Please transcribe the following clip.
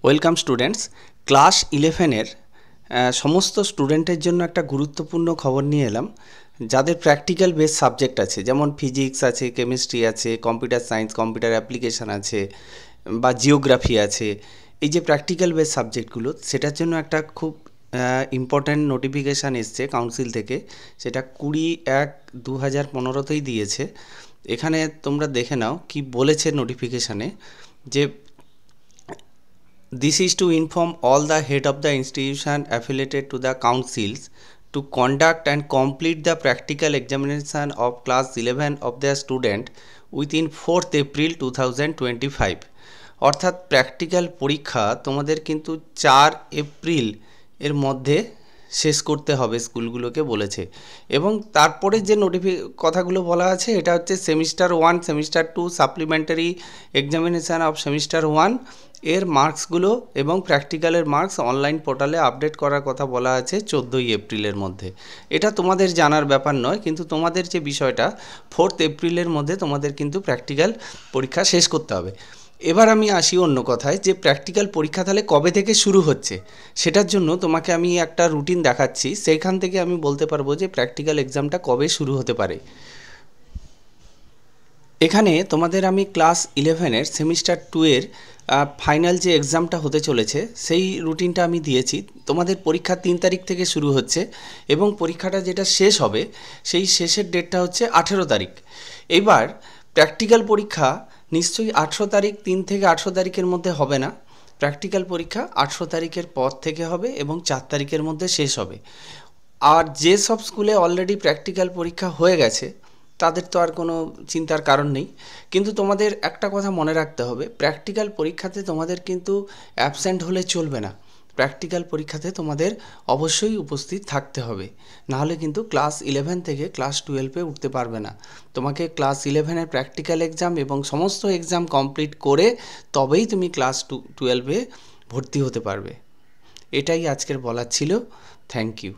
Welcome students. Class 11-এর সমস্ত স্টুডেন্টের জন্য একটা গুরুত্বপূর্ণ খবর নিয়ে এলাম। যাদের প্র্যাকটিক্যাল বেস সাবজেক্ট আছে, যেমন ফিজিক্স আছে, কেমিস্ট্রি আছে, কম্পিউটার সায়েন্স, কম্পিউটার অ্যাপ্লিকেশান আছে, বা জিওগ্রাফি আছে, এই যে প্র্যাকটিক্যাল বেস সাবজেক্টগুলো, সেটার জন্য একটা খুব ইম্পর্ট্যান্ট নোটিফিকেশান এসছে কাউন্সিল থেকে। সেটা 20/1/2015তেই দিয়েছে। এখানে তোমরা দেখে নাও কি বলেছে নোটিফিকেশানে, যে this is to inform all the head of the institution affiliated to the councils to conduct and complete the practical examination of class 11 of their student within 4th April 2025। অর্থাৎ প্র্যাকটিক্যাল পরীক্ষা তোমাদের কিন্তু 4 এপ্রিল এর মধ্যে শেষ করতে হবে স্কুলগুলোকে বলেছে। এবং তারপরে যে কথাগুলো বলা আছে, এটা হচ্ছে semester 1, semester 2, supplementary examination of semester 1 এর মার্কসগুলো এবং প্র্যাকটিক্যালের মার্কস অনলাইন পোর্টালে আপডেট করার কথা বলা আছে 14ই এপ্রিলের মধ্যে। এটা তোমাদের জানার ব্যাপার নয়, কিন্তু তোমাদের যে বিষয়টা 4th এপ্রিলের মধ্যে তোমাদের কিন্তু প্র্যাকটিক্যাল পরীক্ষা শেষ করতে হবে। এবার আমি আসি অন্য কথায়, যে প্র্যাকটিক্যাল পরীক্ষা তাহলে কবে থেকে শুরু হচ্ছে, সেটার জন্য তোমাকে আমি একটা রুটিন দেখাচ্ছি। সেইখান থেকে আমি বলতে পারবো যে প্র্যাকটিক্যাল এক্সামটা কবে শুরু হতে পারে। এখানে তোমাদের আমি ক্লাস 11-এর সেমিস্টার 2 এর ফাইনাল যে এক্সামটা হতে চলেছে সেই রুটিনটা আমি দিয়েছি। তোমাদের পরীক্ষা 3 তারিখ থেকে শুরু হচ্ছে এবং পরীক্ষাটা যেটা শেষ হবে সেই শেষের ডেটটা হচ্ছে 18 তারিখ। এবার প্র্যাকটিক্যাল পরীক্ষা নিশ্চয়ই 18 তারিখ, 3 থেকে 18 তারিখের মধ্যে হবে না। প্র্যাকটিক্যাল পরীক্ষা 18 তারিখের পর থেকে হবে এবং 4 তারিখের মধ্যে শেষ হবে। আর যে সব স্কুলে অলরেডি প্র্যাকটিক্যাল পরীক্ষা হয়ে গেছে তাদের তো আর কোনো চিন্তার কারণ নেই। কিন্তু তোমাদের একটা কথা মনে রাখতে হবে, প্র্যাকটিক্যাল পরীক্ষাতে তোমাদের কিন্তু অ্যাবসেন্ট হলে চলবে না। প্র্যাকটিক্যাল পরীক্ষাতে তোমাদের অবশ্যই উপস্থিত থাকতে হবে, নাহলে কিন্তু ক্লাস 11 থেকে ক্লাস 12-এ উঠতে পারবে না। তোমাকে ক্লাস 11-এর প্র্যাকটিক্যাল এক্সাম এবং সমস্ত এক্সাম কমপ্লিট করে তবেই তুমি ক্লাস 12-এ ভর্তি হতে পারবে। এটাই আজকের বলার ছিল। Thank you.